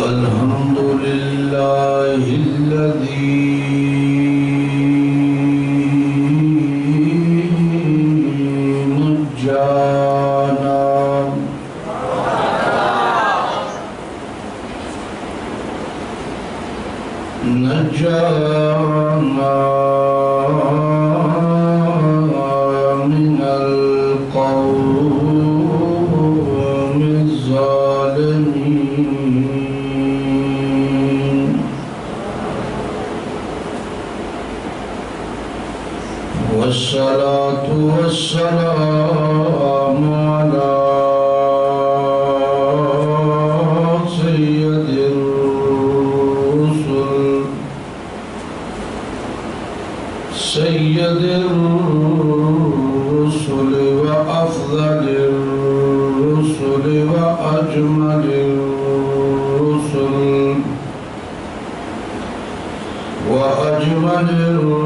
الحمد لله الذي نجانا من القوم الظالمين والصلاة والسلام على سيد الرسل وأفضل الرسل وأجمل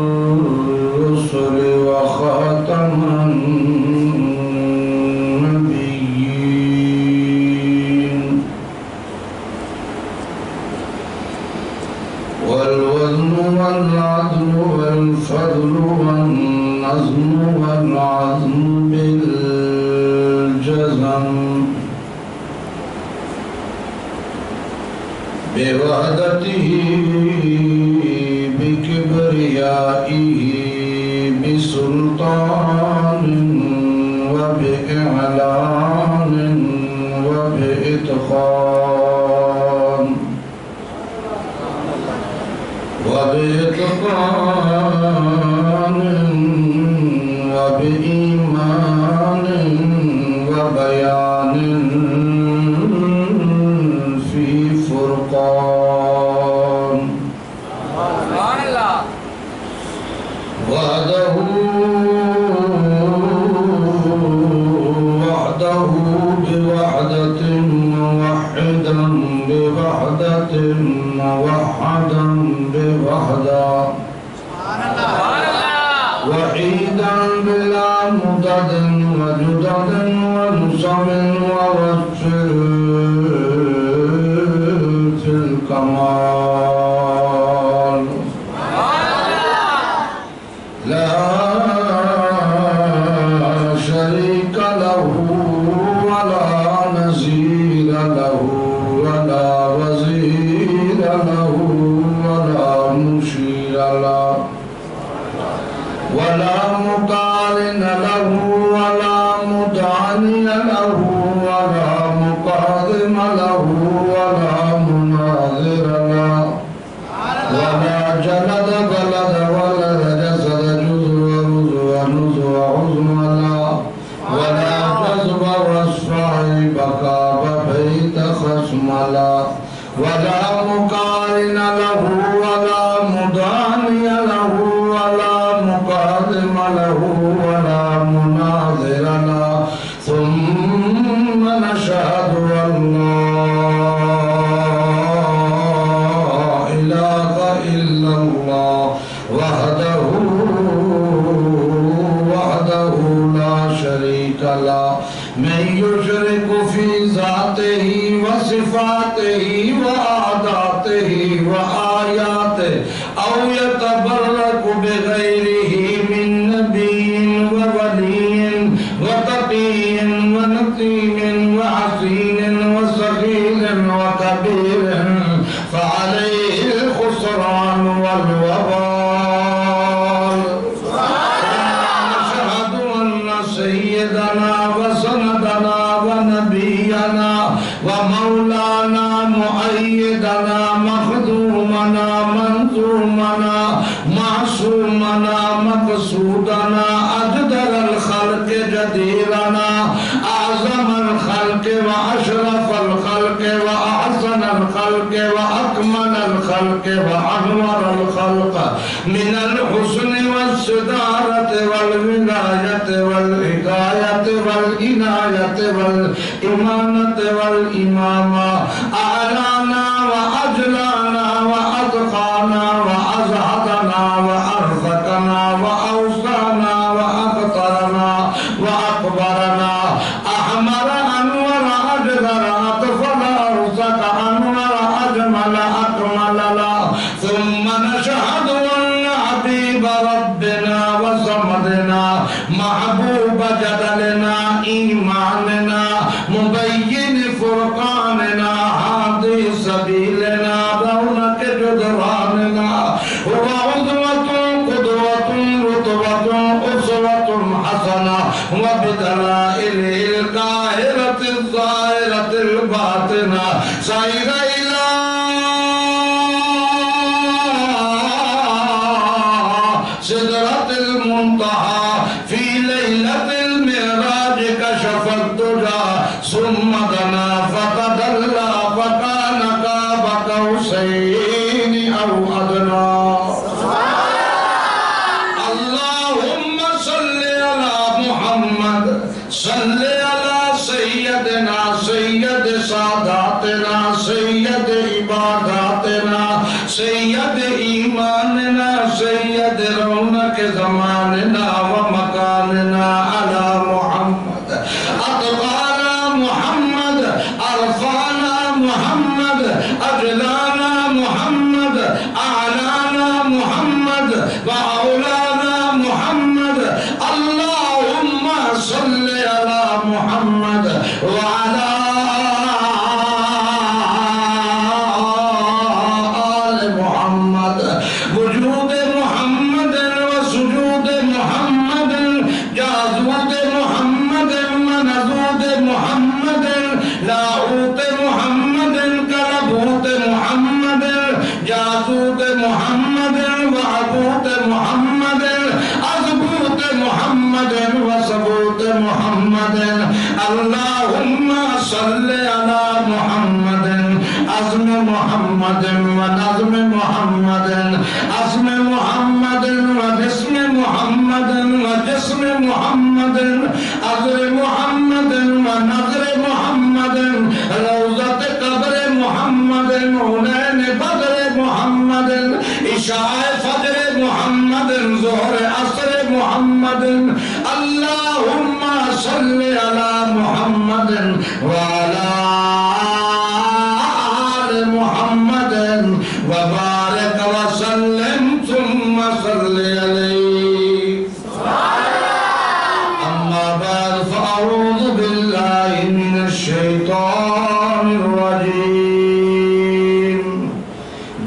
الرسل وخاتم النبيين والوزن والعدل والفضل والنظم والعزم بالجزم بوحدته بكبريائه بسلطان وبإعلان وبإتقان وبإيمان وبيان في فرقان وحده بوحدة موحدا بوحدة موحدا بوحدة وحيدا بلا مدد وجدد ونصب ووصف في الكمال لا شريك له ولا نظير له ولا وزير له ولا مشير له ولا مقارن له ولا مدعني له ولا مقادم له ولا مناظر له ولا جلد بلد ولد جسد جزء رزء نزء عظم له ولا جذب وصفع بقى بيت خصم له ولا مقارن له ولا مدعني له ولا مقادم له ولا مناظر له ثم نشهد أن لا إله إلا الله وحده لا شريك له من يشرك في ذاته وصفاته وعاداته وآياته أو يتبرك بغيره من نبي وولي وتقي ونقي وحسين وصغير وكبير فعليه الخسران والوبال نشهد أن سيدنا وسندنا ونبينا ومولانا مؤيدنا مخدومنا منظومنا معصومنا مقصودنا أجدر الخلق جديرنا أعظم الخلق وأشرف الخلق وأحسن الخلق وأكمل الخلق وأنور الخلق من الحسن والصدارة والولاية والهداية والعناية والإمانة والإمامة أعلانا وأجلانا وأتقانا وأزهدنا وأرزقنا وأوصانا وأقطرنا وأكبرنا أحمر أنور أجدر أطفال أرزق أنور أجدر السدرة المنتهى في ليلة المعراج كشف الدجى ثم دنا فتدلى فكان قاب قوسين أو أدنى. اللهم صل على محمد صل على سيدنا سيد ساداتنا سيد عباداتنا سيد ایماننا سید رونق زماننا ومکاننا على محمد اتقانا محمد عرفانا محمد اجلانا محمد اعلانا محمد واولانا محمد. اللهم صل على محمد وعلى وجود محمد وسجود محمد جازود محمد ونزود محمد لاهوت محمد كلبوت محمد جازود محمد وعبوت محمد أزبوت محمد وسبوت محمد. اللهم صل على محمد عزم محمد ونظم محمد عزم محمد وجسم محمد وجسم محمد عذر محمد ونظر محمد روضة قبر محمد عنين بدر محمد عشاء فجر محمد ظهر عصر محمد. اللهم صل على محمد وعلى محمد وبارك وسلم ثم صل عليه. أما بعد فأعوذ بالله من الشيطان الرجيم.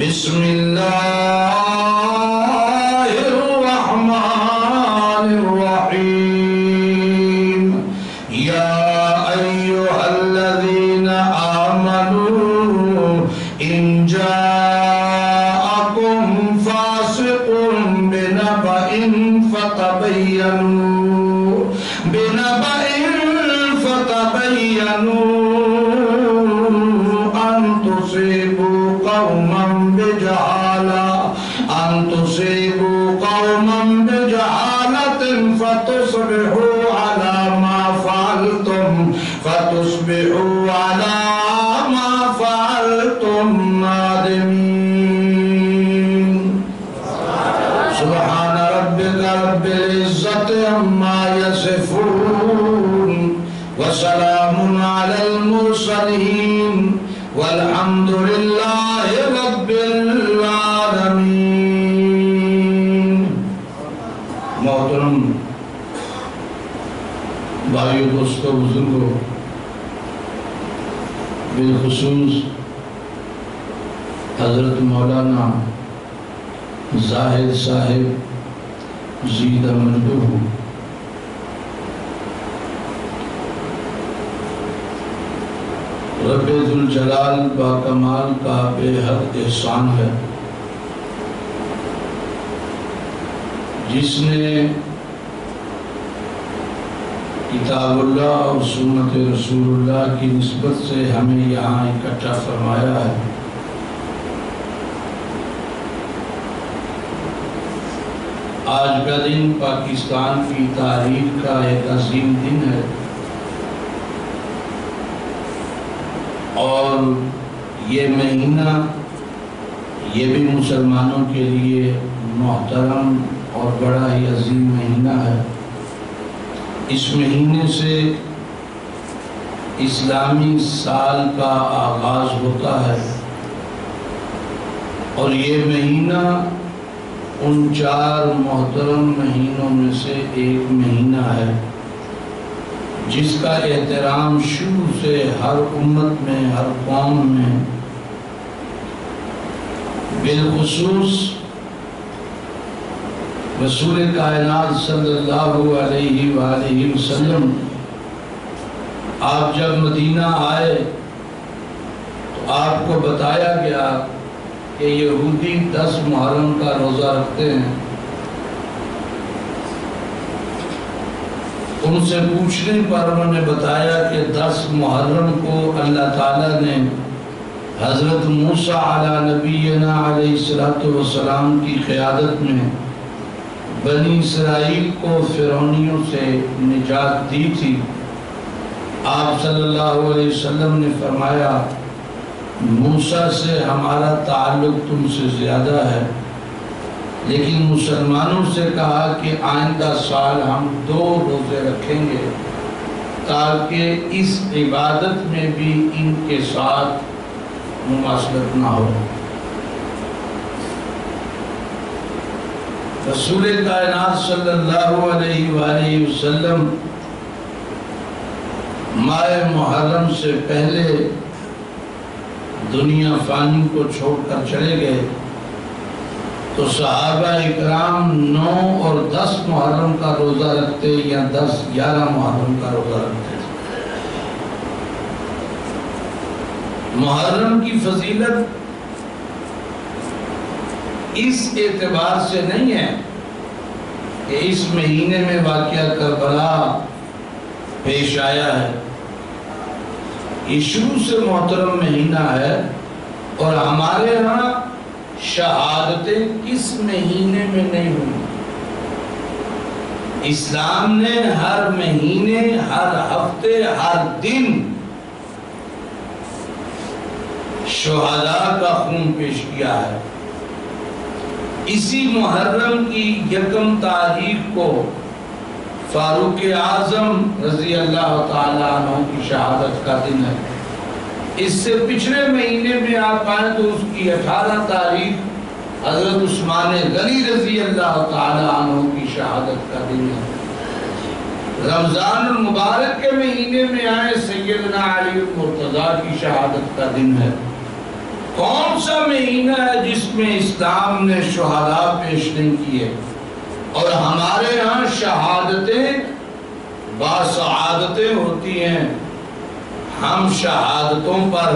بسم الله الرحمن الرحيم. يا أيها الذين آمنوا إن جاءكم فاسق بنبأ فتبينوا أن تصيبوا قوما بجهالة فتصبحوا على ما فعلتم نادمين. سبحان ربك رب العزة عما يصفون وسلام على المرسلين والحمد لله رب العالمين. محترم بھائیو دوستو بزرگو، بالخصوص حضرت مولانا زاہد صاحب زید مجدہ رب ذوالجلال با کمال کا بے حد احسان ہے جس نے کتاب اللہ اور سنت رسول اللہ کی نسبت سے ہمیں یہاں اکٹھا فرمایا ہے. آج کا دن پاکستان کی تاریخ کا ایک عظیم دن ہے اور یہ مہینہ یہ بھی مسلمانوں کے لیے محترم اور بڑا ہی عظیم مہینہ ہے. اس مہینے سے اسلامی سال کا آغاز ہوتا ہے اور یہ مہینہ ان 4 محترم مہینوں میں سے ایک مہینہ ہے جس کا احترام شروع سے ہر امت میں ہر قوم میں بالخصوص رسول کائنات صلی اللہ علیہ وآلہ وسلم آپ جب مدینہ آئے تو آپ کو بتایا گیا کہ یہودی 10 محرم کا روزہ رکھتے ہیں ان سے پوچھنے پر انہوں نے بتایا کہ 10 محرم کو اللہ تعالیٰ نے حضرت موسیٰ علیہ نبینا علیہ السلام کی قیادت میں بنی اسرائیل کو فرعونیوں سے نجات دی تھی۔ آپ صلی اللہ علیہ وسلم نے فرمایا موسیٰ سے ہمارا تعلق تم سے زیادہ ہے، لیکن مسلمانوں سے کہا کہ آئندہ سال ہم 2 روزے رکھیں گے تاکہ اس عبادت میں بھی ان کے ساتھ مماثلت نہ ہو۔ رسول کائنات صلی اللہ علیہ وآلہ وسلم ماہ محرم سے پہلے دنیا فانی کو چھوڑ کر چلے گئے تو صحابہ اکرام 9 اور 10 محرم کا روزہ رکھتے یا 10-11 محرم کا روزہ رکھتے تھے۔ محرم کی فضیلت اس اعتبار سے نہیں ہے کہ اس مہینے میں واقعہ کربلا پیش آیا ہے، یہ شروع سے محترم مہینہ ہے، اور ہمارے ہاں شہادتیں کس مہینے میں نہیں ہوئی۔ اسلام نے ہر مہینے، ہر ہفتے، ہر دن شہداء کا خون پیش کیا ہے۔ اسی محرم کی 1 تاریخ کو فاروق اعظم رضی اللہ تعالیٰ عنہ کی شہادت کا دن ہے۔ اس سے پچھلے مہینے میں آپ آئیں تو اس کی 18 تاریخ حضرت عثمان غنی رضی اللہ تعالیٰ عنہ کی شہادت کا دن ہے۔ رمضان المبارک کے مہینے میں آئیں سیدنا علی المرتضیٰ کی شہادت کا دن ہے۔ کون سا مہینہ ہے جس میں اسلام نے شہداء پیش نہیں کیے؟ اور ہمارے ہاں شہادتیں باسعادتیں ہوتی ہیں، ہم شہادتوں پر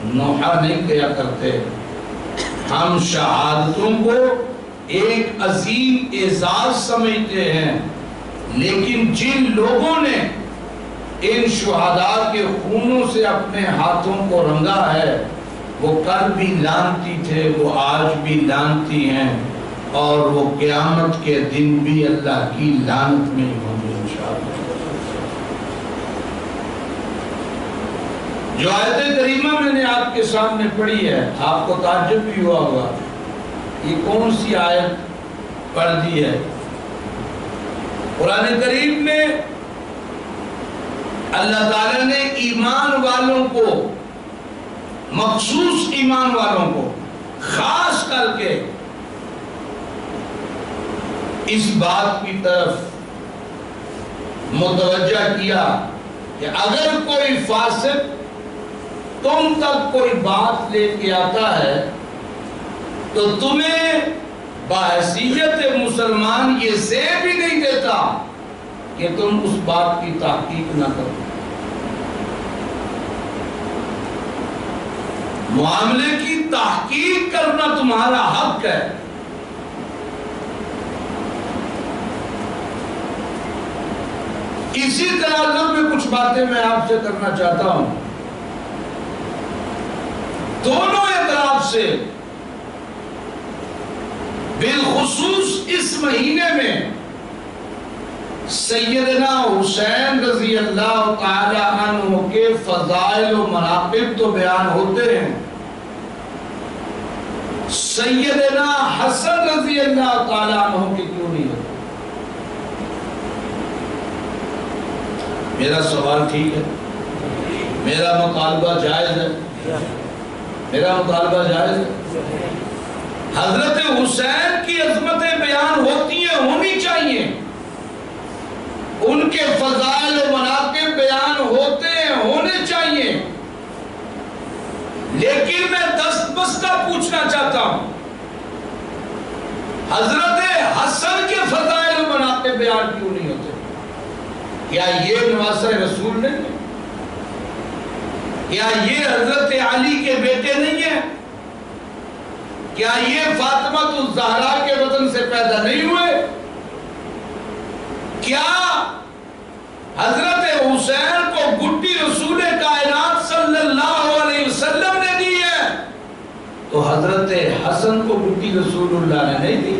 نوحہ نہیں کیا کرتے، ہم شہادتوں کو ایک عظیم اعزاز سمجھتے ہیں، لیکن جن لوگوں نے ان شہداء کے خونوں سے اپنے ہاتھوں کو رنگا ہے وہ کل بھی لانتی تھے، وہ آج بھی لانتی ہیں، اور وہ قیامت کے دن بھی اللہ کی لعنت میں ہوں گے انشاءاللہ۔ جو آیت کریمہ میں نے آپ کے سامنے پڑھی ہے، آپ کو تعجب بھی ہوا ہوگا یہ کون سی آیت پڑھ دی ہے؟ قرآن کریم نے اللہ تعالیٰ نے ایمان والوں کو، مخصوص ایمان والوں کو خاص کر کے اس بات کی طرف متوجہ کیا کہ اگر کوئی فاسق تم تک کوئی بات لے کے آتا ہے تو تمہیں بحیثیت مسلمان یہ زیب بھی نہیں دیتا کہ تم اس بات کی تحقیق نہ کرو۔ معاملے کی تحقیق کرنا تمہارا حق ہے۔ اسی تناظر میں کچھ باتیں میں آپ سے کرنا چاہتا ہوں۔ دونوں اطراف سے بالخصوص اس مہینے میں سیدنا حسین رضی اللہ تعالی عنہ کے فضائل و مناقب تو بیان ہوتے ہیں، سیدنا حسن رضی اللہ تعالی عنہ کے کیوں نہیں ہوتے؟ میرا سوال ٹھیک ہے؟ میرا مطالبہ جائز ہے؟ میرا مطالبہ جائز ہے؟ حضرت حسین کی عظمتیں بیان ہوتی ہیں، ہونی چاہیے، ان کے فضائل و مناقب بیان ہوتے ہیں، ہونے چاہیے، لیکن میں دستبستہ پوچھنا چاہتا ہوں حضرت حسن کے فضائل و مناقب بیان کیوں نہیں ہوتے؟ کیا یہ نواسہ رسول نہیں ہے؟ کیا یہ حضرت علی کے بیٹے نہیں ہیں؟ کیا یہ فاطمہ الزہرا کے وطن سے پیدا نہیں ہوئے؟ کیا حضرت حسن کو گٹی رسول اللہ نے نہیں دی.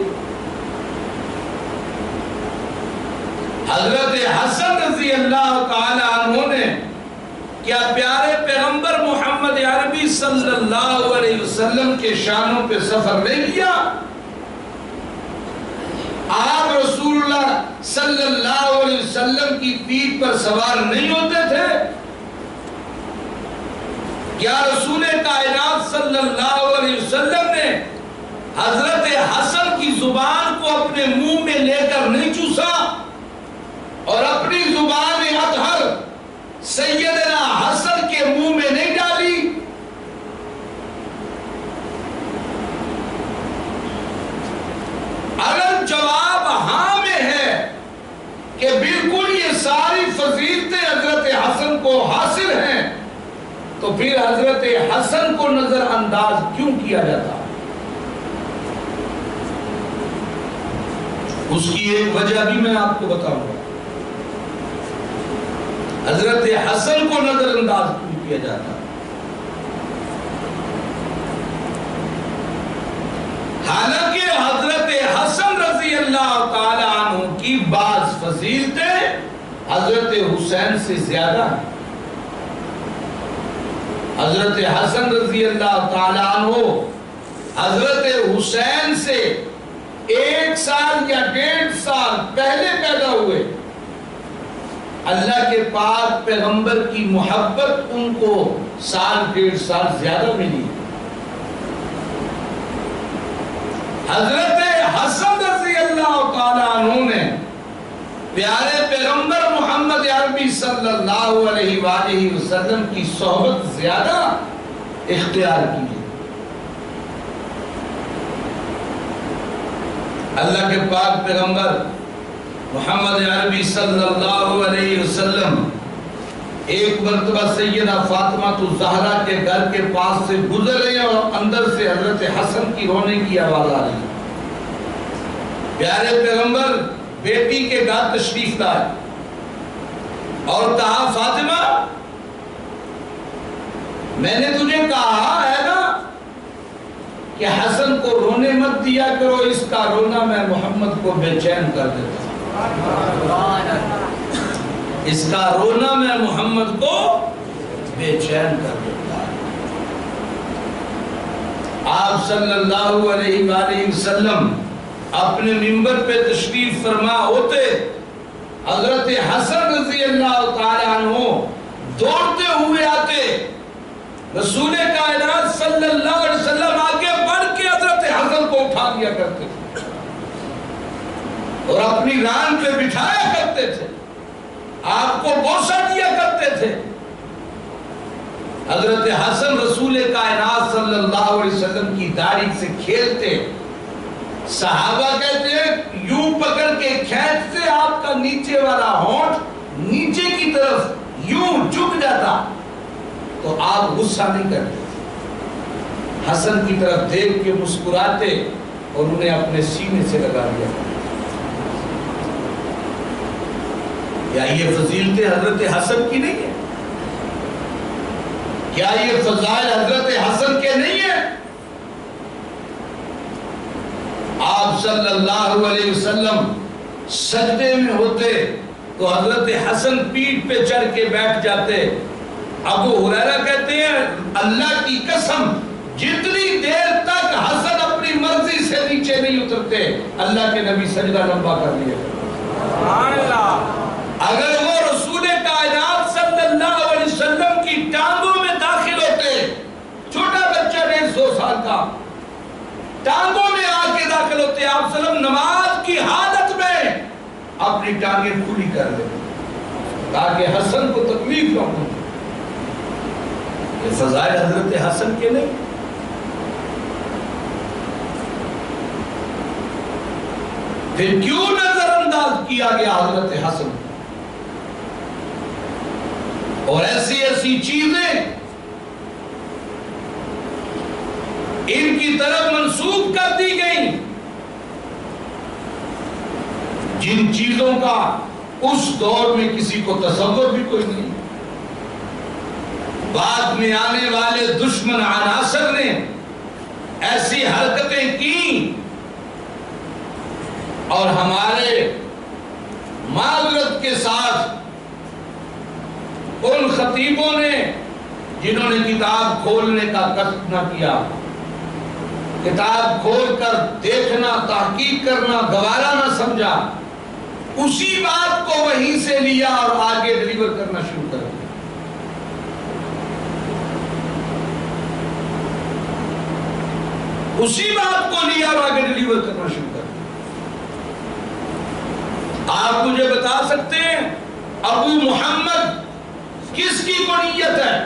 حضرت حسن رضی اللہ تعالی عنہ نے کیا پیارے پیغمبر محمد عربی صلی اللہ علیہ وسلم کے شانوں پہ سفر نہیں کیا؟ آپ رسول اللہ صلی اللہ علیہ وسلم کی پیٹھ پر سوار نہیں ہوتے تھے؟ کیا رسول کائنات صلی اللہ علیہ وسلم نے حضرت حسن کی زبان کو اپنے منہ میں لے کر نہیں چوسا اور اپنی زبان اطہر سیدنا حسن کے منہ میں نہیں ڈالی؟ اگر جواب ہاں میں ہے کہ بالکل یہ ساری فضیلتیں حضرت حسن کو حاصل ہیں، تو پھر حضرت حسن کو نظر انداز کیوں کیا جاتا؟ اس کی ایک وجہ بھی میں آپ کو بتاؤں گا. حضرت حسن کو نظر انداز کیوں کیا جاتا؟ حالانکہ حضرت حسن رضی اللہ تعالی عنہ کی بعض فضیلتیں حضرت حسین سے زیادہ ہیں. حضرت حسن رضی اللہ تعالی عنہ حضرت حسین سے 1 سال یا 1.5 سال پہلے پیدا ہوئے. اللہ کے پاک پیغمبر کی محبت ان کو 1 سال 1.5 سال زیادہ ملی. حضرت حسن رضی اللہ تعالی عنہ نے پیارے پیغمبر محمد عربی صلی اللہ علیہ وآلہ وسلم کی صحبت زیادہ اختیار کی ہے. اللہ کے پاک پیغمبر محمد عربی صلی اللہ علیہ وسلم ایک مرتبہ سیدہ فاطمہ الزہرا کے گھر کے پاس سے گزر رہے ہیں اور اندر سے حضرت حسن کی رونے کی آواز آ رہی ہے. پیارے پیغمبر بیٹی کے گھر تشریف لائے اور کہا فاطمہ میں نے تجھے کہا ہے نا کہ حسن کو رونے مت دیا کرو، اس کا رونا میں محمد کو بے چین کر دیتا ہوں. اس کا رونا میں محمد کو بے چین کر دیتا ہوں. آپ صلی اللہ علیہ وآلہ وسلم اپنے منبر پہ تشریف فرما ہوتے، حضرت حسن رضی اللہ تعالی عنہ دوڑتے ہوئے آتے، رسول کائنات صلی اللہ علیہ وسلم آگے بڑھ کے حضرت حسن کو اٹھا دیا کرتے تھے اور اپنی ران پہ بٹھایا کرتے تھے، آپ کو بوسہ دیا کرتے تھے. حضرت حسن رسول کائنات صلی اللہ علیہ وسلم کی داڑھی سے کھیلتے، صحابہ کہتے ہیں یوں پکڑ کے کھینچتے، آپ کا نیچے والا ہونٹ نیچے کی طرف یوں جھک جاتا تو آپ غصہ نہیں کرتے، حسن کی طرف دیکھ کے مسکراتے اور انہیں اپنے سینے سے لگا دیا. کیا یہ فضیلتیں حضرت حسن کی نہیں ہے؟ کیا یہ فضائل حضرت حسن کے نہیں ہیں؟ آپ صلی اللہ علیہ وسلم سجدے میں ہوتے تو حضرت حسن پیٹھ پہ چڑھ کے بیٹھ جاتے. ابو ہریرہ کہتے ہیں اللہ کی قسم جتنی دیر تک حسن اپنی مرضی سے نیچے نہیں اترتے اللہ کے نبی سجدہ لمبا کر لیا. اگر وہ رسول کائنات صلی اللہ علیہ وسلم کی ٹانگوں میں داخل ہوتے، چھوٹا بچہ 150 سال کا ٹانگوں میں آ کے داخل ہوتے، آپ صلی اللہ علیہ وسلم نماز کی حالت میں اپنی ٹانگیں کھلی کر دیتے تاکہ حسن کو تکلیف نہ ہو. یہ فضائل حضرت حسن کے نہیں. پھر کیوں نظر انداز کیا گیا حضرت حسن؟ اور ایسی ایسی چیزیں ان کی طرف منسوب کر دی گئیں جن چیزوں کا اس دور میں کسی کو تصور بھی کوئی نہیں. بعد میں آنے والے دشمن عناصر نے ایسی حرکتیں کی، اور ہمارے معذرت کے ساتھ ان خطیبوں نے جنہوں نے کتاب کھولنے کا قصد نہ کیا، کتاب کھول کر دیکھنا، تحقیق کرنا گوارا نہ سمجھا، اسی بات کو وہیں سے لیا اور آگے ڈیلیور کرنا شروع کر دیا۔ اسی بات کو لیا اور آگے ڈیلیور کرنا شروع کر دیا۔ آپ مجھے بتا سکتے ہیں ابو محمد کس کی کنیت ہے؟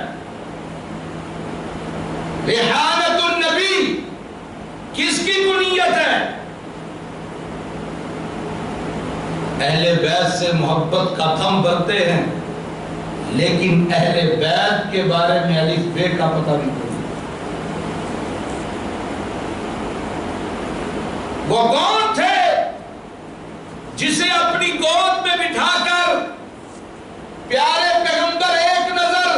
ریحانۃ النبی کس کی کنیت ہے؟ اہل بیت سے محبت کا تھم بھرتے ہیں، لیکن اہل بیت کے بارے میں الف بے کا پتہ نہیں پڑتا۔ وہ کون تھے جسے اپنی گود میں بٹھا کر پیارے پیغمبر ایک نظر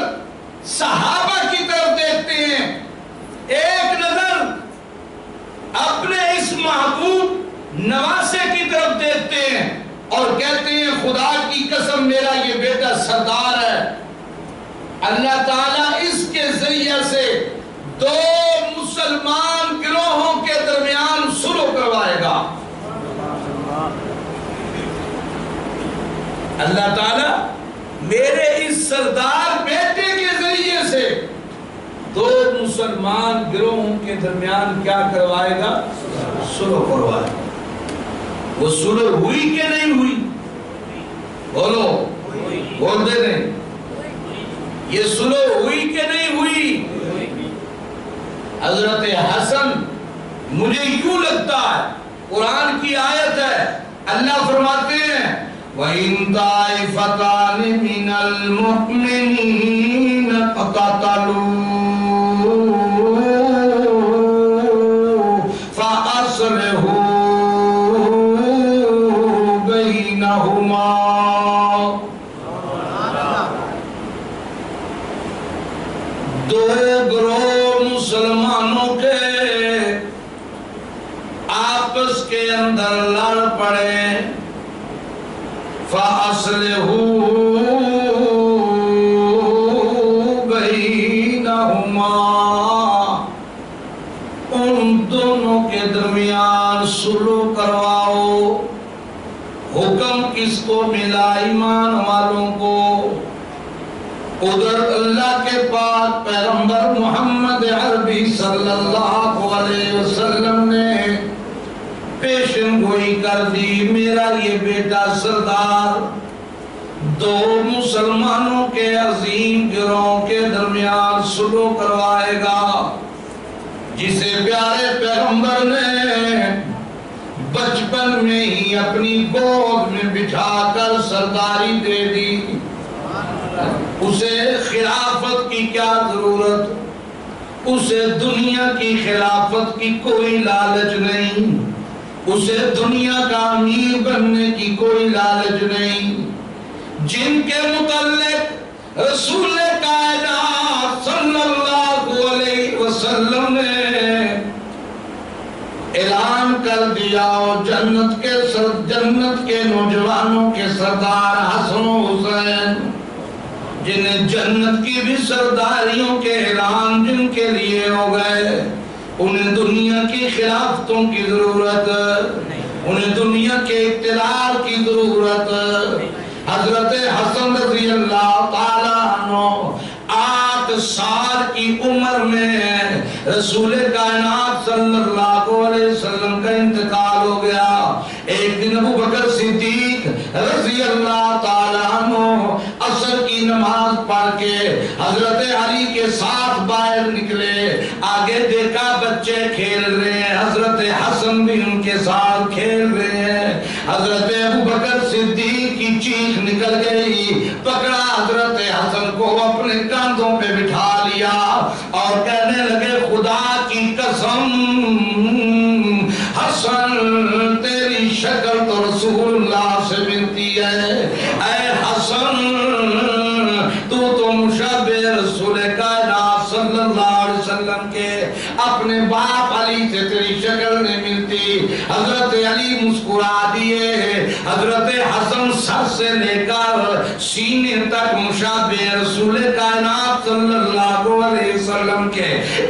صحابہ کی طرف دیکھتے ہیں، ایک نظر اپنے اس محبوب نواسے کی طرف دیکھتے ہیں اور کہتے ہیں خدا کی قسم میرا یہ بیٹا سردار ہے، اللہ تعالیٰ اس کے ذریعے سے دو مسلمان گروہوں کے درمیان صلح کروائے گا۔ اللہ تعالیٰ میرے اس سردار بیٹے کے ذریعے سے دو مسلمان گروہوں کے درمیان کیا کروائے گا؟ صلح کروائے گا۔ وہ صلح ہوئی کہ نہیں ہوئی؟ بولو، بول دے نہیں، یہ صلح ہوئی کہ نہیں ہوئی؟ حضرت حسن، مجھے یوں لگتا ہے قرآن کی آیت ہے، اللہ فرماتے ہیں وَإِن طَائِفَتَانِ مِنَ الْمُؤْمِنِينَ اقْتَتَلُوا فَأَصْلِحُوا بَيْنَهُمَا۔ دو گروہ مسلمانوں کے آپس کے اندر لڑ پڑے، فَأَصْلِحُوا بَيْنَهُمَا، ان دونوں کے درمیان صلح کرواؤ۔ حکم کس کو ملا؟ ایمان والوں کو۔ ادھر اللہ کے پاک پیغمبر محمد عربی صلی اللہ علیہ وسلم نے پیشن گوئی کر دی، میرا یہ بیٹا سردار دو مسلمانوں کے عظیم گروہوں کے درمیان صلح کروائے گا، جسے پیارے پیغمبر نے بچپن میں ہی اپنی گود میں بٹھا کر سرداری دے دی۔ اسے خلافت کی کیا ضرورت؟ اسے دنیا کی خلافت کی کوئی لالچ نہیں، اسے دنیا کا امیر بننے کی کوئی لالچ نہیں۔ جن کے متعلق رسول کائنات صلی اللہ علیہ وسلم نے اعلان کر دیا، جنت کے نوجوانوں کے سردار حسن و حسین، جنہیں جنت کی بھی سرداریوں کے اعلان جن کے لیے ہو گئے، انہیں دنیا کی خلافتوں کی ضرورت، انہیں دنیا کے اقتدار کی ضرورت۔ حضرت حسن رضی اللہ تعالیٰ عنہ 8 سال کی عمر میں رسول کائنات صلی اللہ علیہ وسلم کا انتقال ہو گیا۔ ایک دن ابو بکر صدیق رضی اللہ تعالیٰ عنہ عصر کی نماز پڑھ کے حضرت علی کے ساتھ باہر نکلے، آگے دیکھا بچے کھیل رہے ہیں، حضرت حسن بھی ان کے ساتھ کھیل رہے ہیں۔ حضرت ابو بکر صدیق کی چیخ نکل گئی، پکڑا حضرت حسن کو اپنے کاندھوں پہ بٹھا لیا اور کہنے لگے خدا کی قسم حسن تیری شکل تو رسول اللہ سے ملتی ہے، اے حسن تو مشابہ رسول کائنات صلی اللہ علیہ وسلم کے۔ اپنے باپ علی حضرت حسن سر سے لے کر سینے تک مشابہ رسول کائنات صلی اللہ علیہ وسلم کے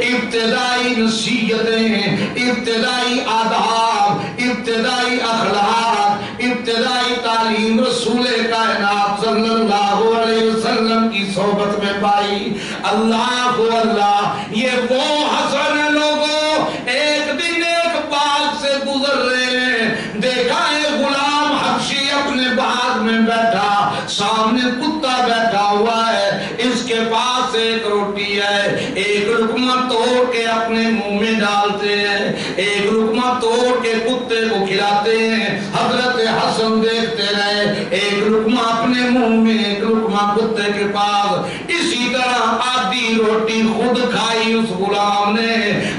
ابتدائی نصیحتیں، ابتدائی آداب، ابتدائی اخلاق، ابتدائی تعلیم رسول کائنات صلی اللہ علیہ وسلم کی صحبت میں پائی۔ اللہ اللہ، یہ وہ حسن ہے لوگوں، ایک دن ایک باغ سے گزر رہے ہیں، دیکھا ہے غلام حبشی اپنے باغ میں بیٹھا، سامنے کتا بیٹھا ہوا ہے، اس کے پاس ایک روٹی ہے، ایک لقمہ توڑ کے اپنے منہ میں ڈالتے ہیں، ایک لقمہ توڑ کے کتے کو کھلاتے ہیں۔ حضرت حسن دیکھتے رہے، ایک لقمہ اپنے منہ میں، ایک لقمہ کتے کے پاس۔ اسی طرح آدھی روٹی خود کھائی اس غلام نے،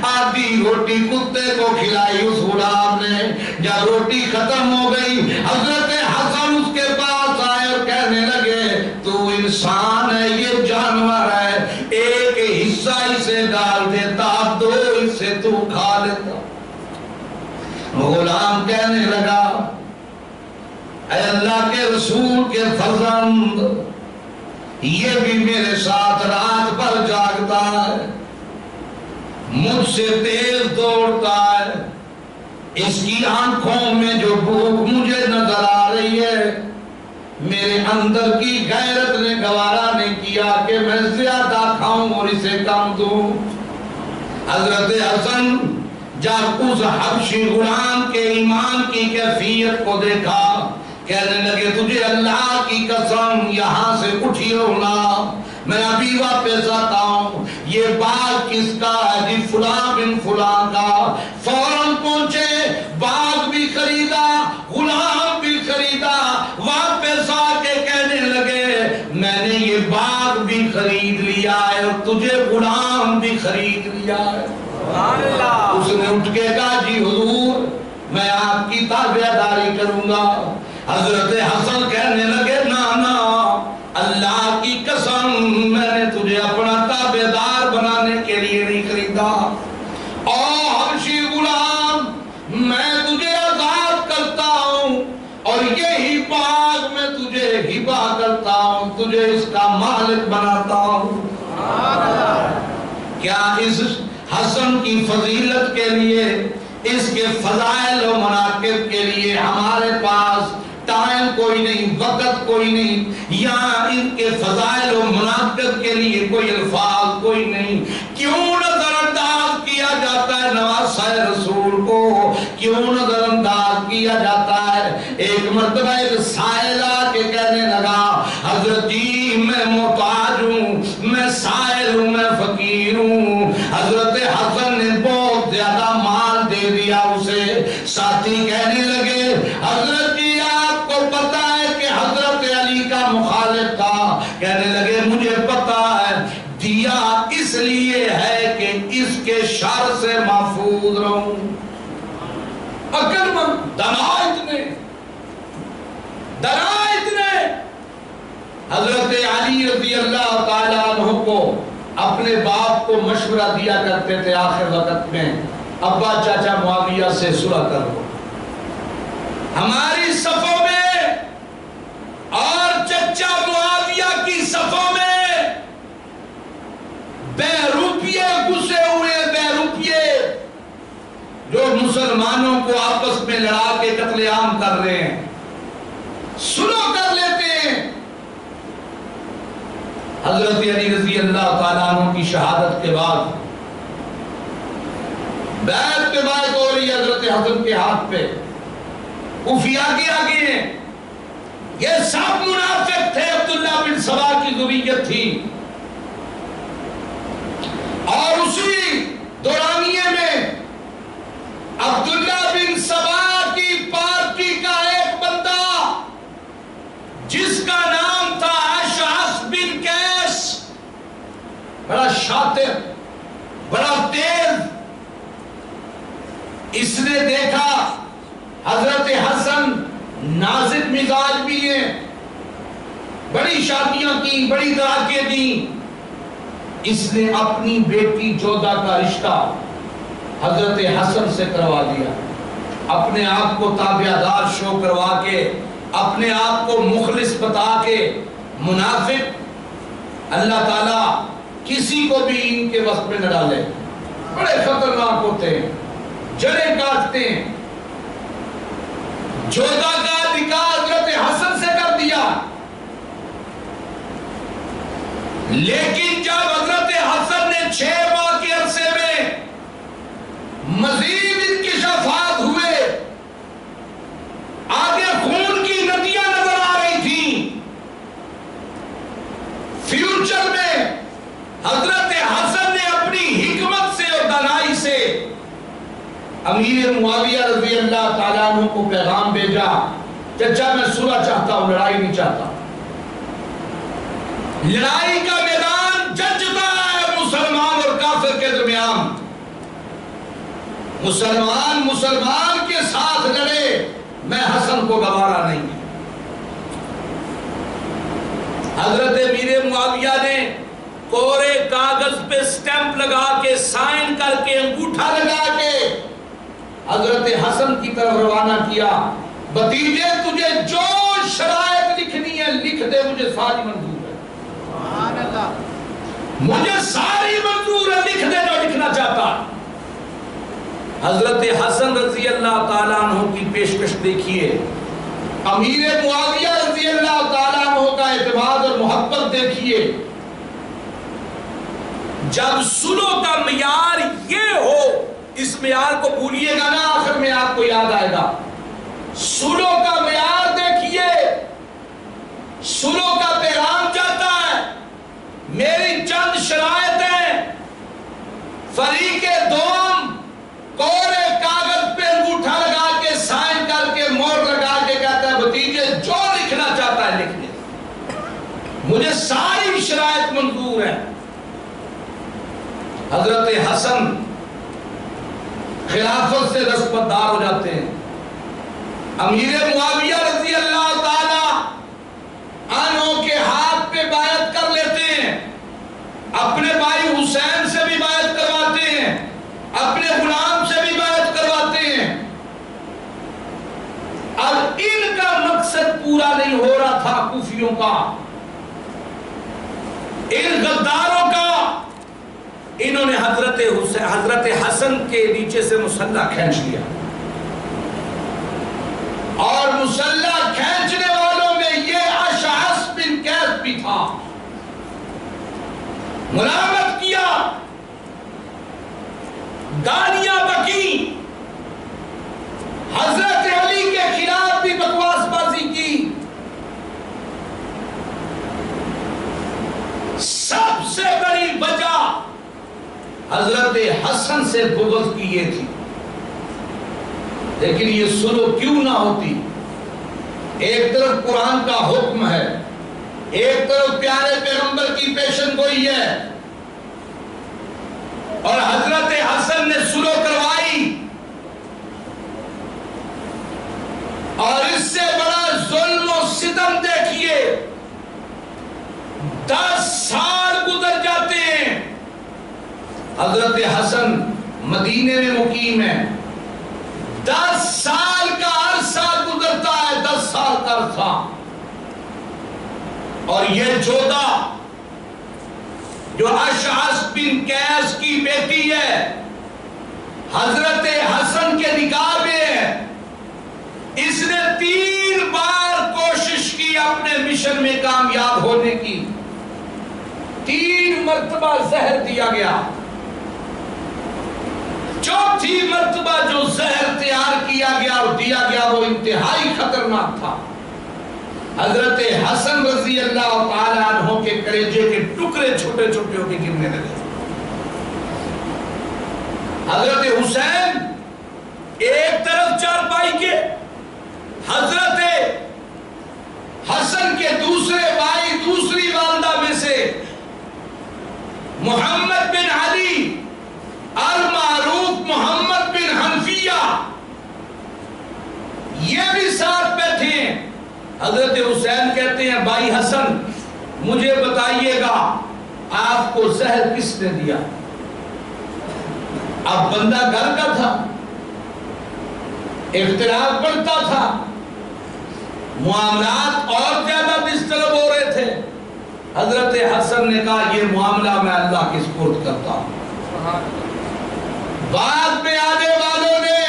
آدھی روٹی کتے کو کھلائی اس غلام نے۔ جب روٹی ختم ہو گئی، حضرت حسن اس کے پاس آئے اور کہنے لگے تو انسان ہے یہ جانور ہے، ایک حصہ اسے ڈال دیتا، دو حصے تو کھا لیتا۔ غلام کہنے لگا اے اللہ کے رسول کے فرزند، یہ بھی میرے ساتھ رات بھر جاگتا ہے، مجھ سے تیز دوڑتا ہے، اس کی آنکھوں میں جو بھوک مجھے نظر آ رہی ہے، میرے اندر کی غیرت نے گوارا نہیں کیا کہ میں زیادہ کھاؤں اور اسے کم دوں۔ حضرت حسن جب اس حبشی غلام کے ایمان کی کیفیت کو دیکھا، کہنے لگے تجھے اللہ کی قسم یہاں سے اٹھیے ہونا، میں ابھی واپس آتا ہوں، یہ باغ کس کا ہے؟ جی فلاں بن فلاں کا۔ فوراً پہنچے، باغ بھی خریدا، غلام بھی خریدا، واپس آ کے کہنے لگے میں نے یہ باغ بھی خرید لیا ہے اور تجھے غلام بھی خرید لیا ہے۔ اس نے اٹھ کے کہا جی حضور میں آپ کی تابعداری کروں گا۔ حضرت حسن کہنے لگے نا نا، اللہ کی قسم میں نے تجھے اپنا تابعدار بنانے کے لیے نہیں خریدا، اور حبشی غلام میں تجھے آزاد کرتا ہوں اور یہی باغ میں تجھے ہبہ کرتا ہوں، تجھے اس کا مالک بناتا ہوں۔ کیا اس حسن کی فضیلت کے لیے، اس کے فضائل و مناقب کے لیے ہمارے پاس ٹائم کوئی نہیں، وقت کوئی نہیں، یا ان کے فضائل و مناقب کے لیے کوئی الفاظ کوئی نہیں؟ کیوں نظر انداز کیا جاتا ہے نواسہ رسول کو؟ کیوں نظر انداز کیا جاتا ہے؟ ایک مرتبہ ایک سائل آ کے کہنے لگا حضرت جی میں محتاج ہوں، میں سائل ہوں، میں فقیر ہوں۔ حضرت حسن نے بہت زیادہ مال دے دیا اسے۔ ساتھی کہنے لگے حضرت جی آپ کو پتا ہے کہ حضرت علی کا مخالف تھا؟ کہنے لگے مجھے پتا ہے، دیا اس لیے ہے کہ اس کے شر سے محفوظ رہوں۔ عقل مند درائت نے حضرت علی رضی اللہ تعالیٰ عنہ کو اپنے باپ کو مشورہ دیا کرتے تھے آخر وقت میں، ابا چاچا معاویہ سے صلح کر لو، ہماری صفوں میں اور چچا معاویہ کی صفوں میں بے روپیے گھسے ہوئے، بے روپیے جو مسلمانوں کو آپس میں لڑا کے قتل عام کر رہے ہیں، صلح کر لیتے ہیں۔ حضرت علی رضی اللہ تعالیٰ عنہ کی شہادت کے بعد بیعت پہ بیعت ہو رہی ہے حضرت حسن کے ہاتھ پہ، خفیہ آگے آگے ہیں، یہ سب منافق تھے، عبداللہ بن سبا کی ذریت تھی، اور اسی دورانیے میں عبداللہ بن سبا کی پارٹی کا ایک بندہ جس کا نام تھا اشعث بن قیس، بڑا شاطر، بڑا تیز، اس نے دیکھا حضرت حسن نازک مزاج بھی ہیں، بڑی شادیاں کی، بڑی دعاکیں دی، اس نے اپنی بیٹی جودہ کا رشتہ حضرت حسن سے کروا دیا، اپنے آپ کو تابعدار شو کروا کے اپنے آپ کو مخلص بتا کے منافق، اللہ تعالیٰ کسی کو بھی ان کے وقت میں نہ ڈالے، بڑے خطرناک ہوتے ہیں، جڑیں کاٹتے ہیں۔ جودا کا نکاح حضرت حسن سے کر دیا، لیکن جب حضرت حسن نے 6 ماہ کے عرصے میں مزید انکشافات ہوئے، آگے خون کی ندیاں نظر آ رہی تھیں، فیوچر میں حضرت حسن نے اپنی حکمت سے اور دانائی سے امیر معاویہ رضی اللہ تعالیٰ عنہ کو پیغام بھیجا، چچا میں صلح چاہتا ہوں، لڑائی نہیں چاہتا۔ لڑائی کا میدان جل چکا ہے مسلمان اور کافر کے درمیان، مسلمان کے ساتھ لڑے، میں حسن کو گوارا نہیں۔ حضرت امیر معاویہ نے کورے کاغذ پہ سٹیمپ لگا کے، سائن کر کے، انگوٹھا لگا کے حضرت حسن کی طرف روانہ کیا، بھتیجے تجھے جو شرائط لکھنی ہے لکھ دے، مجھے ساری منظور ہے، سبحان اللہ، مجھے ساری منظور ہے، لکھ دے جو لکھنا چاہتا۔ حضرت حسن رضی اللہ تعالیٰ عنہ کی پیشکش دیکھیے، امیر معاویہ رضی اللہ تعالیٰ عنہ کا اعتماد اور محبت دیکھیے۔ جب صلح کا معیار یہ ہو، اس معیار کو بھولیے گا نا، آخر میں آپ کو یاد آئے گا۔ صلح کا معیار دیکھیے، صلح کا پیغام چاہتا ہے، میری چند شرائط ہیں، فریق دوم کورے کاغذ پہ انگوٹھا لگا کے، سائن کر کے، مور لگا کے کہتا ہے بھتیجے جو لکھنا چاہتا ہے لکھ دے، مجھے ساری شرائط منظور ہے۔ حضرت حسن خلافت سے رسپتدار ہو جاتے ہیں، امیر معاویہ رضی اللہ تعالی عنہ کے ہاتھ پہ بیعت کر لیتے ہیں، اپنے بھائی حسین سے بھی بیعت کرواتے ہیں، اپنے غلام سے بھی بیعت کرواتے ہیں۔ اب ان کا مقصد پورا نہیں ہو رہا تھا کوفیوں کا، ان غداروں کا، انہوں نے حضرت حسن کے نیچے سے مسلح کھینچ لیا، اور مسلح کھینچنے والوں میں یہ اشعث بن قیس بھی تھا۔ ملامت کیا، گالیاں بکی، حضرت علی کے خلاف بھی بکواس بازی کی۔ سب سے بڑی وجہ حضرت حسن سے بغض کی یہ تھی، لیکن یہ صلح کیوں نہ ہوتی؟ ایک طرف قرآن کا حکم ہے، ایک طرف پیارے پیغمبر کی پیشن گوئی ہے، اور حضرت حسن نے صلح کروائی، اور اس سے بڑا ظلم و ستم دیکھیے، 10 سال گزر جاتے ہیں، حضرت حسن مدینے میں مقیم ہے، 10 سال کا عرصہ گزرتا ہے، 10 سال کا عرصہ، اور یہ جودا جو اشعث بن قیس کی بیٹی ہے، حضرت حسن کے نکاح میں ہے، اس نے 3 بار کوشش کی اپنے مشن میں کامیاب ہونے کی، 3 مرتبہ زہر دیا گیا، 4تھی مرتبہ جو زہر تیار کیا گیا اور دیا گیا وہ انتہائی خطرناک تھا۔ حضرت حسن رضی اللہ تعالیٰ عنہ کے کلیجے کے ٹکڑے چھوٹے چھوٹے ہو کے گرنے لگے۔ حضرت حسین ایک طرف چارپائی کے، حضرت حسن کے دوسرے بھائی، دوسری والدہ میں سے محمد بن علی المعروف محمد بن حنفیہ، یہ بھی ساتھ بیٹھے ہیں۔ حضرت حسین کہتے ہیں بھائی حسن مجھے بتائیے گا آپ کو زہر کس نے دیا؟ اب بندہ گھر کا تھا، اختلاف بڑھتا تھا، معاملات اور زیادہ ڈسٹرب ہو رہے تھے. حضرت حسن نے کہا یہ معاملہ میں اللہ کے سپرد کرتا ہوں. بعد میں آنے والوں نے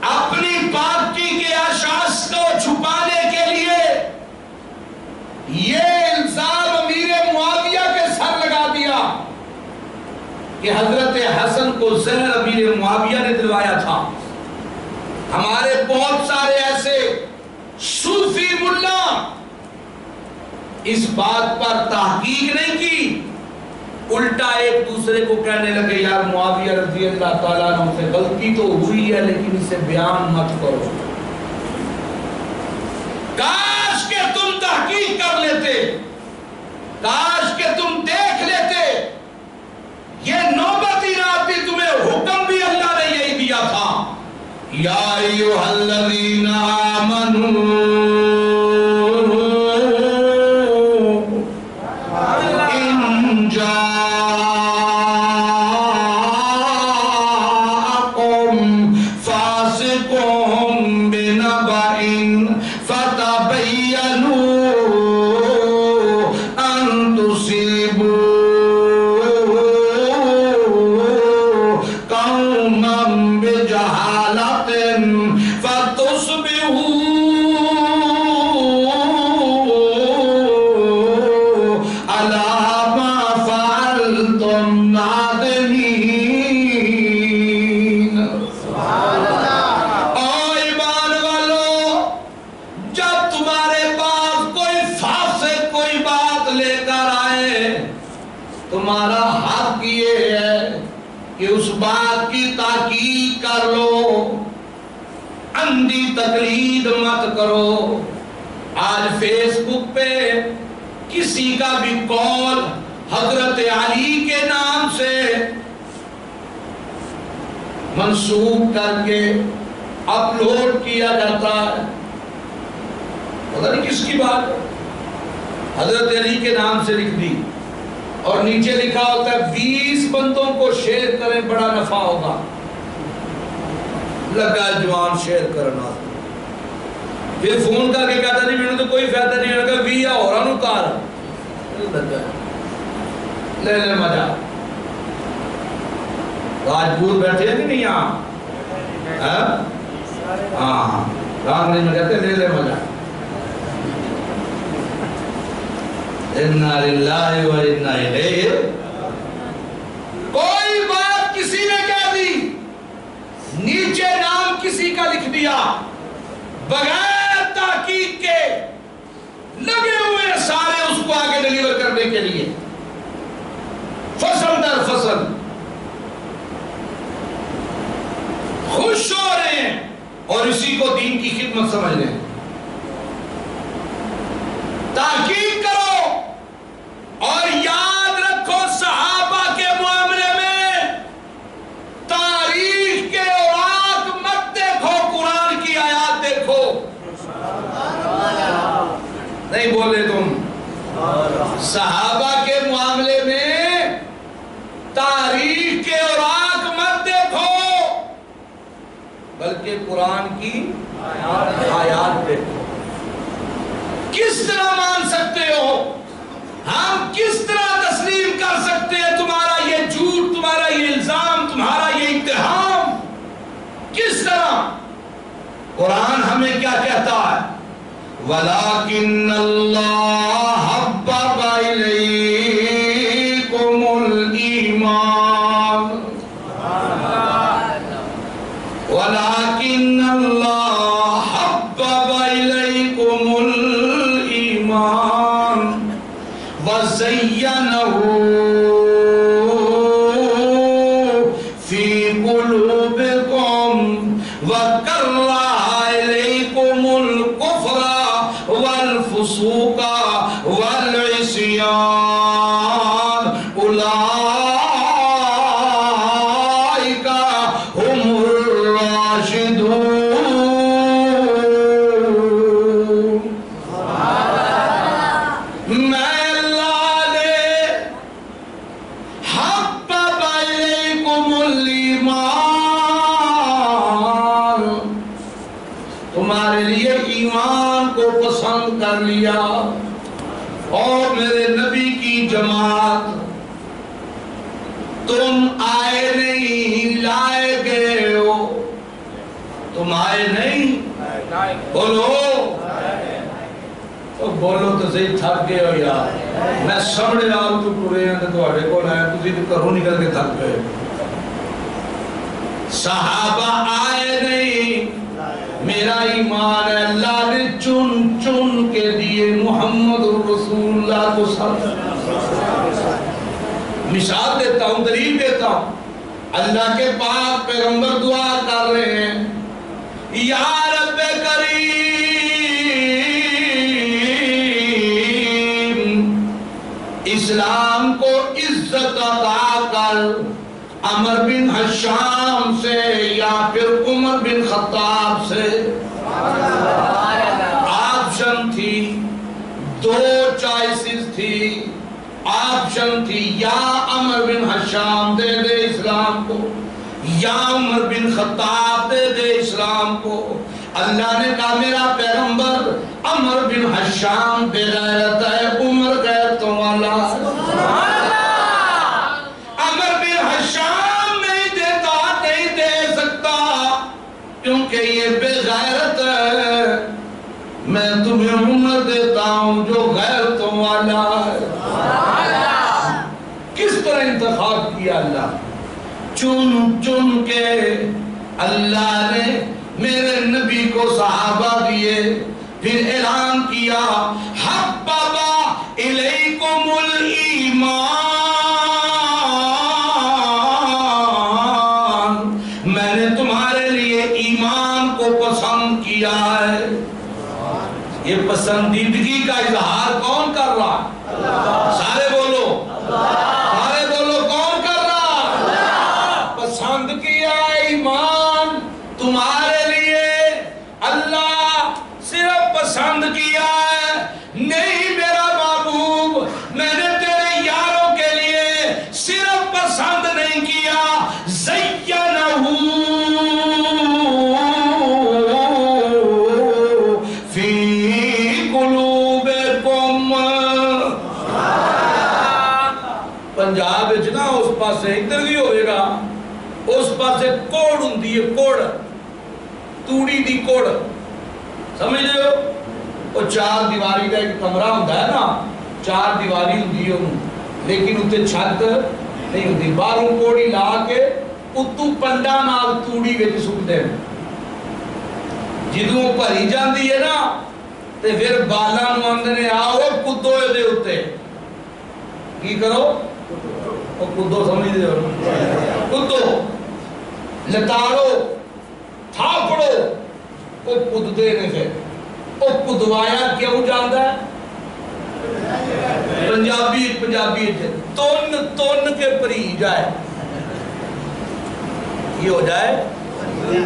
اپنی پاکی کے اشخاص کو چھپانے کے لیے یہ الزام امیر معاویہ کے سر لگا دیا کہ حضرت حسن کو زہر امیر معاویہ نے دلوایا تھا. ہمارے بہت سارے ایسے صوفی ملا اس بات پر تحقیق نہیں کی، الٹا ایک دوسرے کو کہنے لگے یار معاویہ رضی اللہ تعالیٰ عنہ سے غلطی تو ہوئی ہے لیکن اسے بیان مت کرو. کاش کہ تم تحقیق کر لیتے، کاش کہ تم دیکھ لیتے. یہ نوبت ہی نہ آتی، تمہیں حکم بھی اللہ نے یہی دیا تھا. یا ایھا الذین آمنوا تمہارا حق یہ ہے کہ اس بات کی تحقیق کر لو، اندھی تقلید مت کرو. آج فیس بک پہ کسی کا بھی قول حضرت علی کے نام سے منسوب کر کے اپلوڈ کیا جاتا ہے. پتہ نہیں کس کی بات ہے، حضرت علی کے نام سے لکھ دی اور نیچے لکھا ہوتا ہے 20 بندوں کو شیئر کریں بڑا نفع ہوگا. لگا جوان شیئر کرنا، پھر فون کر کے کہتا نہیں میں تو کوئی فائدہ نہیں لگا 20 اور اتار لے لے مزہ. راجپور بیٹھے ہیں کہ نہیں یہاں؟ ہاں رانگڑی میں کہتے لے لے مزہ. اِنَّا لِلَّهِ وَإِنَّا إِلَيْهِ. کوئی بات کسی نے کہہ دی، نیچے نام کسی کا لکھ دیا، بغیر تحقیق کے لگے ہوئے سارے اس کو آگے ڈیلیور کرنے کے لیے، فصل در فصل خوش ہو رہے ہیں اور اسی کو دین کی خدمت سمجھ رہے ہیں. تحقیق کرو اور یاد رکھو صحابہ کے معاملے میں تاریخ کے اوراق مت دیکھو، قرآن کی آیات دیکھو. نہیں بولے تم؟ صحابہ کے معاملے میں تاریخ کے اوراق مت دیکھو بلکہ قرآن کی آیات دیکھو. کس طرح مان سکتے ہو؟ ہم کس طرح تسلیم کر سکتے ہیں تمہارا یہ جھوٹ، تمہارا یہ الزام، تمہارا یہ اتہام؟ کس طرح؟ قرآن ہمیں کیا کہتا ہے؟ وَلَكِنَّ اللَّهَ حَبَّبَ إِلَيْكُمُ الْإِيمَانَ وَلَكِنَّ اللَّهَ حَبَّبَ إِلَيْكُمُ الْإِيمَانَ وَزَيَّنَهُ فِي قُلُوبِكُمْ وَكَرَّهَ إِلَيْكُمُ الْكُفْرَ وَالْفُسُوقَ وَالْعِصْيَانَ أُولَئِكَ هُمُ الرَّاشِدُونَ. میں اللہ نے حبب الیکم الایمان تمہارے لیے کو پسند کر لیا اور میرے نبی کی جماعت تم آئے نہیں لائے گئے ہو. تم آئے نہیں بولو بولو تو صحیح تھک گئے ہو یار. میں سمجھ رہا ہوں تو پورے ہیں تو آڑے کو لائے تُسی تو کروں نکل کے تھک گئے. صحابہ آئے نہیں میرا ایمان ہے اللہ نے چن چن کے دیے محمد رسول اللہ کو سب. مثال دیتا ہوں دلیل دیتا ہوں. اللہ کے پاک پیغمبر دعا کر رہے ہیں یا رب کریم اسلام کو عزت عطا کر. عمر بن حشام سے یا پھر عمر بن خطاب سے آپشن تھی, دو چوائسز تھی. آپشن تھی یا عمر بن حشام دے دے اسلام کو یا عمر بن خطاب دے دے اسلام کو. اللہ نے کہا میرا پیغمبر عمر بن حشام بے غیرت ہے, عمر غیرتوں والا. کیونکہ یہ بے غیرت ہے, میں تمہیں عمر دیتا ہوں جو غیرتوں والا ہے. کس طرح انتخاب کیا اللہ؟ چن چن کے اللہ نے میرے نبی کو صحابہ دیے. پھر اعلان کیا حببا الیکم الایمان, میں نے تمہارے لیے ایمان کو پسند کیا ہے. یہ پسندیدگی کا اظہار کون کر رہا؟ سارے بولو سارے بولو کون کر رہا؟ پسند کیا ایمان تمہارے لیے اللہ. صرف پسند کیا ہے نہیں میرا محبوب, میں نے تیرے یاروں کے لیے صرف پسند نہیں کیا, زینہو فی قلوبکم. پنجاب نا اس پاسے ادھر بھی ہوئے گا, اس پاسے کوڑ ہوندی ہے, کوڑ توڑی دی کوڑ سمجھ لے ہو. وہ چار دیواری کا ایک کمرہ ہوتا ہے نا, چار دیواری ہوندی ہے لیکن اتنے چھت نہیں ہوتی. باہروں کوڑی لا کے اتو پنڈا نال توڑی وچ سٹ دے. جدوں بھری جاندی ہے نا تے پھر بالاں نوں آندے نے آؤ کدو دے اوتے کی کرو, او کدو سمجھ دے ہو, کدو لتاڑو تھاپڑو. او کدے نے پھر او کدوایا کیوں جاندا ہے؟ پنجابی تن تن کے پری جائے, یہ ہو جائے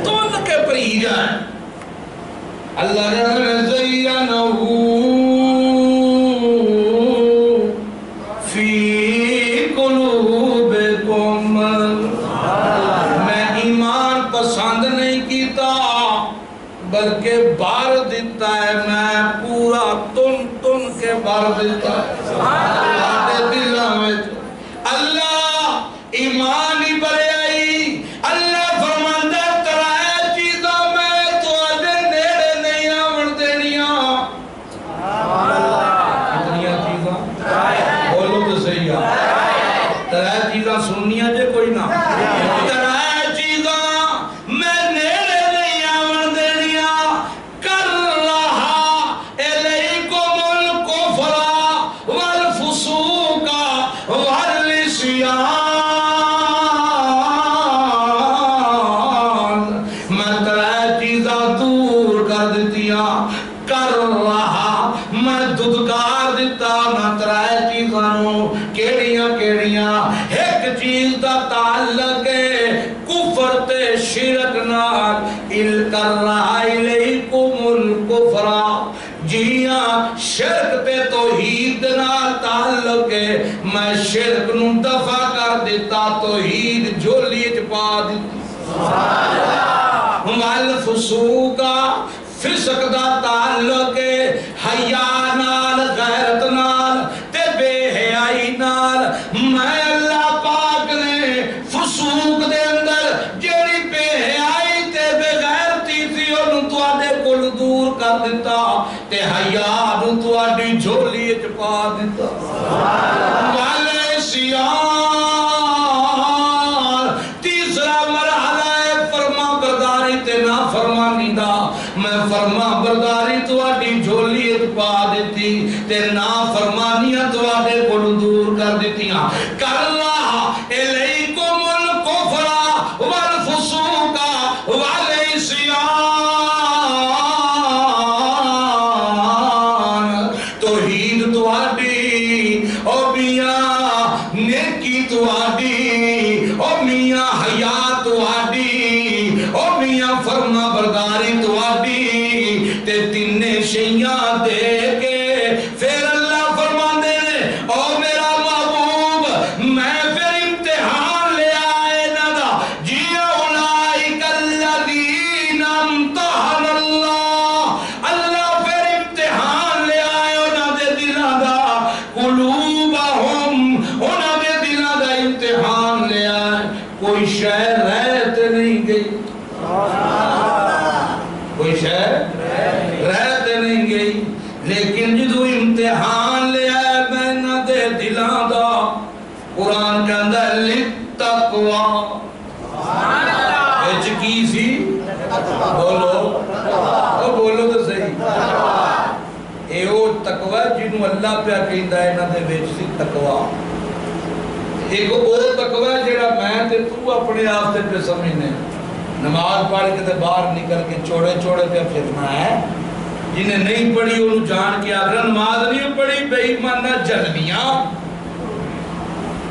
تن کے پری جائے. اللہ نے زینہو فی قلوبکم, میں ایمان پسند نہیں کیتا بلکہ بار دیتا ہے, میں پورا تن تن کے بار دیتا ہے. اللہ ایمان ہی بڑے آئی. اللہ فرماندہ ترائے چیزوں میں تو آدھے نیڑے نہیں آمن دینیاں. کتنیاں چیزاں بولو تو صحیح ہے. ترائے چیزاں سننیاں جے کوئی نہ. ترائے چیزاں میں نیڑے نہیں آمن دینیاں. کر رہا الیکم الکفر والفسوق والعصیان, میں ترائے چیزاں دور کر دیتیاں. کر رہا میں دھدکار دیتا میں ترائے چیزاں کیڑیاں کیڑیاں. ایک چیز دا تعلق ہے کفر تے شرک نال. ال کر رہا الیکم الکفر, جیاں شرک تے توحید نال تعلق ہے, میں شرک نو دفع کر دیتا, توحید جھولی وچ پا دیتی. والفسوق فسق دا تعلق ہے, کر دیتا تے حیا نو تواڈی جھولی وچ پا دیتا والے سیار تیسرا مرحلہ ہے فرما برداری تے نافرمانی دا میں فرما برداری تواڈی جھولی وچ پا دیتی تے نافرمانیاں تواڈے کولوں دور کر دتیاں کلا الیکم الکفر والفسوق والعصیان توحید تواڈی او میاں نیکی تواڈی او میاں حیا تواڈی او میاں فرما برداری تواڈی تے تینے شیاں دے کے پھر اللہ فرماندے نے او میرا محبوب میں پھر امتحان لے آئے ندا جی اولئک الذین امتحن اللہ پھر امتحان لے آئے انہاں دے دلاں دا قلوبہم انہاں دے دلاں دا امتحان لے آئے کوئی شے رہ تے نہیں گئی کوئی شے رہ تے نہیں گئی لیکن جدو امتحان لے آئے بینہ دے دلاں دا قرآن کہندہ ہے لِتَّقْوَى اچھ کی سی بولو تو صحیح اے او تقوی جنہوں اللہ پہ کہندہ ہے نہ دے بیچ سی تقوی ایک او تقوی جڑا میں تے تو اپنے آفتے پہ سمجھنے نماز پڑھ کے تے باہر نکل کے چھوڑے پہ پھرنا ہے جنہیں نہیں پڑھی انہوں جان کے اگر نماز نہیں پڑھی بے ایمانہ جلنیاں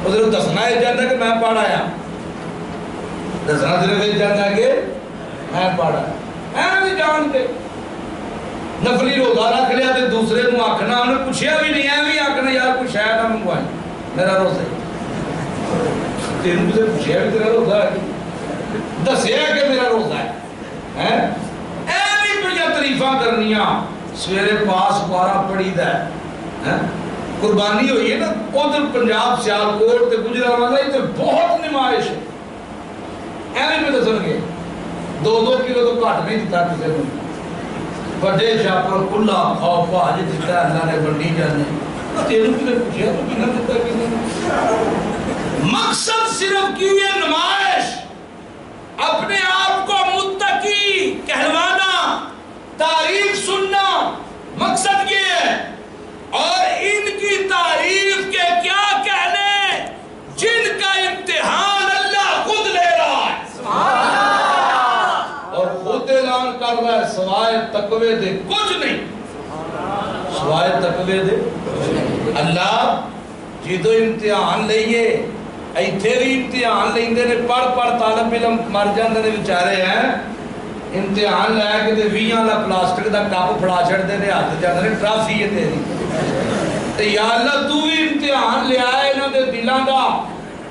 ادھر دسنا ہے جاندہ کہ میں پڑھ آیا دسنا صرف ہے جاندہ کہ میں پڑھ آیا میں بھی جان کے نفلی روزہ رکھ لیا تے دوسرے نو آکھنا انہیں پوچھیا بھی نہیں ہے بھی آکھنا یار کوئی شاید نہ منگوائیں میرا روزہ ہے تیرے مجھے پوچھیا بھی تیرا روزہ ہے دسیا کہ میرا روزہ ہے ایوی بڑیا تعریفاں کرنیاں سویرے پاس بارہ پڑھی دا ہے قربانی ہوئی ہے نا ادھر پنجاب سیالکوٹ تے گجرانوالہ تے بہت نمائش ہے ایوی میں دسن گے 2-2 کلو تو کٹ نہیں دیتا کسے میں بڑے شاپر کلا کھاؤ پاج دیتا ہے اللہ نے بڑی جانے تیروں کی نے پوچھیا تو کنا دیتا کسے مقصد صرف کی ہے نمائش اپنے آپ کو متقی کہلوانا تعریف سننا مقصد یہ ہے اور ان کی تعریف کے کیا کہنے جن کا امتحان اللہ خود لے رہا ہے اور خود اعلان کر رہا ہے سوائے تقوی دے کچھ نہیں سوائے تقوی دے اللہ جی تو امتحان لئیے ایتھے بھی امتحان لیندے نے پڑھ طالب علم مر جاندے نے بیچارے ہیں امتحان لے کے تے 20 والا پلاسٹک دا کپ پھڑا چھڑدے نے ہاتھ جاندے نے ٹرافی ہے تیری تے یا اللہ تو بھی امتحان لے آئے انہاں دے دلاں دا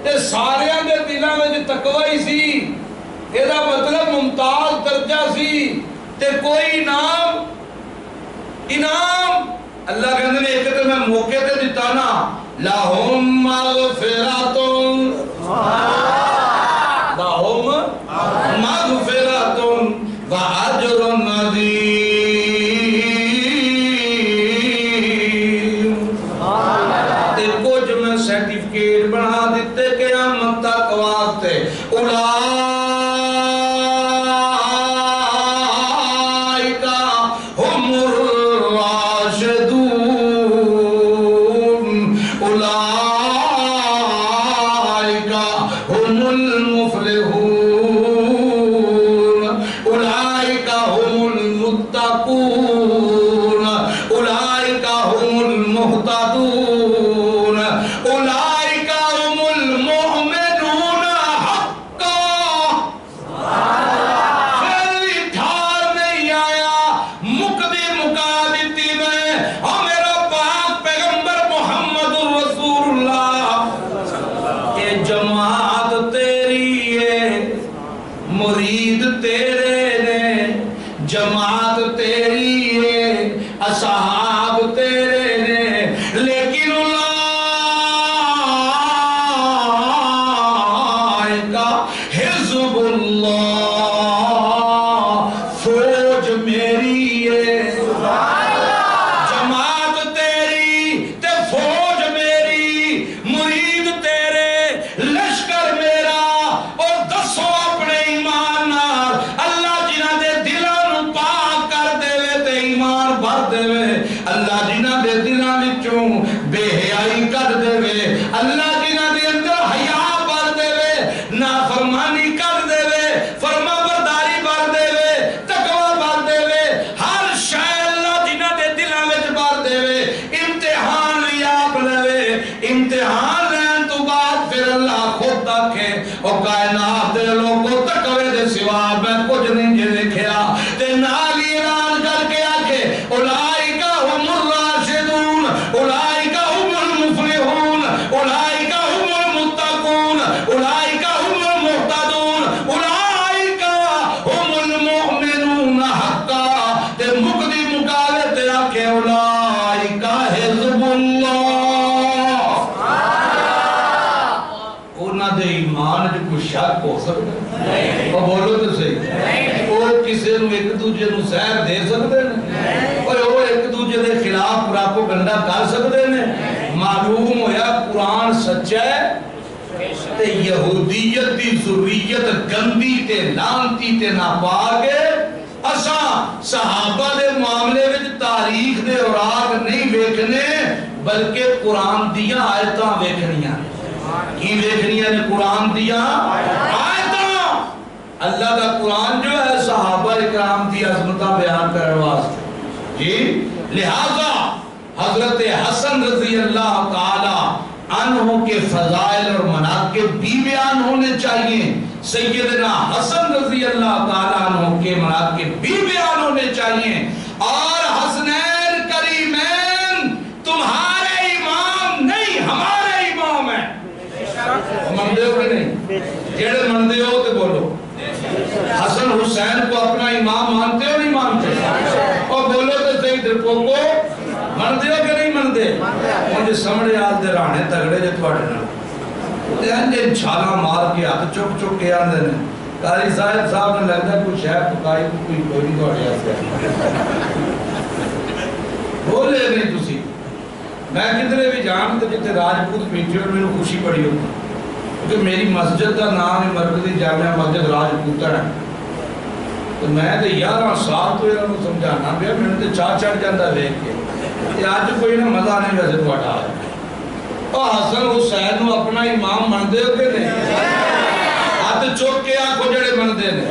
تے ساریاں دے دلاں وچ تقوی سی اے دا مطلب ممتاز درجہ سی تے کوئی انعام اللہ کہندے نے ایک تے میں موقع تے دیتا نا لَهُمْ مَغْفِرَةٌ وَأَجْرٌ عَظِيمٌ تے کچھ میں سرٹیفکیٹ بنا دیتے قیامت تک واسطے اولئک ہم الراشدون اولئک ایمان بھر دے وے اللہ جنہاں دے دلاں وچوں بے حیائی کر دے وے اللہ جنہاں دے اندر حیا بھر دے وے نافرمانی کر دے وے فرما برداری بھر دے وے تقوی بھر دے وے ہر شے اللہ جنہاں دے دلاں وچ بھر دے وے امتحان ریاب لے وے امتحان لین تو بعد پھر اللہ خود آکھے او کائنات دے لوگوں تقوی دے سوا میں کچھ نہیں جے دیکھیا تے نال ہی اعلان کر کے آکھے اولئک هم الراشدون اولئک هم المفلحون اولئک هم المتقون اولئک هم المهتدون اولئک هم المؤمنون حقا تے مقدی مقابلے تے آکھے اولئک حزب اللہ انہاں دے ایمان وچ کوئی شک ہو سکدا ہے او بولو تے صحیح او کسے نو ایک دوجے نو زہر دے سکدے نے اوے او ایک دوجے دے خلاف پراپیگنڈا کر سکدے نے معلوم ہویا قرآن سچا ہے تے یہودیت دی ذریت گندی تے لعنتی تے ناپاک ہے اساں صحابہ دے معاملے وچ تاریخ دے اوراق نہیں ویکھنے بلکہ قرآن دیاں آیتاں ویکھنیاں کی ویکھنیاں نے قرآن دیاں آیتاں اللہ کا قرآن جو ہے صحابہ اکرام دی عظمتہ بیان کرنے واسطے جی لہذا حضرت حسن رضی اللہ تعالی عنہ کے فضائل اور مناقب بھی بیان ہونے چاہیے سیدنا حسن رضی اللہ تعالی عنہ کے مناقب بھی بیان ہونے چاہیے اور حسنین کریمین تمہارے امام نہیں ہمارے امام ہیں مندے ہو کہ نہیں جیڑے مندے ہو تو بولو حسن حسین کو اپنا امام مانتے ہو نہیں مانتے اور بولو تو صحیح درپو کو مندے ہو کہ نہیں مندے مجھے سمڑے آل دے رانے تگڑے جے تواڑے نا دین جے چھالا مار کے ہاتھ چک چک کے آندے نے قاری صاحب نے لگتا ہے کوئی شہر پکائی کوئی نہیں تواڑے آستے بولے نہیں تسی میں کدھرے بھی جان تو جتے راجپوت بیٹھے اور میں خوشی پڑی ہوتی کہ میری مسجد کا نام ہے مرکزی جامعہ مسجد راجپوتن ہے تو میں تو 11 سال تو انہوں نے سمجھانا پیا میں نے تو چاہ چڑھ جاندہ دیکھ کے کہ آج کوئی نہ مزہ نہیں ویسے تو اٹھا ہے اور حسن حسین کو اپنا امام مندے ہو کہ نہیں ہاتھ چوک کے آنکھوں جڑے مندے نے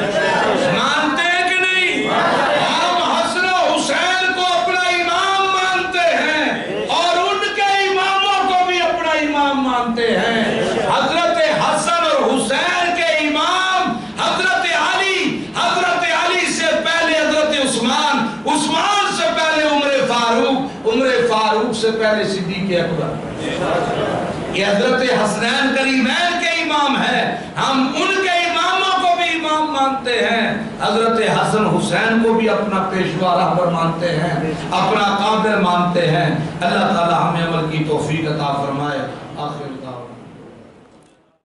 مانتے ہیں کہ نہیں ہم حسن حسین کو اپنا امام مانتے ہیں اور ان کے اماموں کو بھی اپنا امام مانتے ہیں حضرت حسن اور حسین کے امام حضرت علی سے پہلے حضرت عثمان سے پہلے عمر فاروق سے پہلے صدیق اکبر یہ حضرت حسنین کریمین کے امام ہیں ہم ان کے اماموں کو بھی امام مانتے ہیں حضرت حسن حسین کو بھی اپنا پیشوا رہبر مانتے ہیں اپنا قادر مانتے ہیں اللہ تعالی ہمیں عمل کی توفیق عطا فرمائے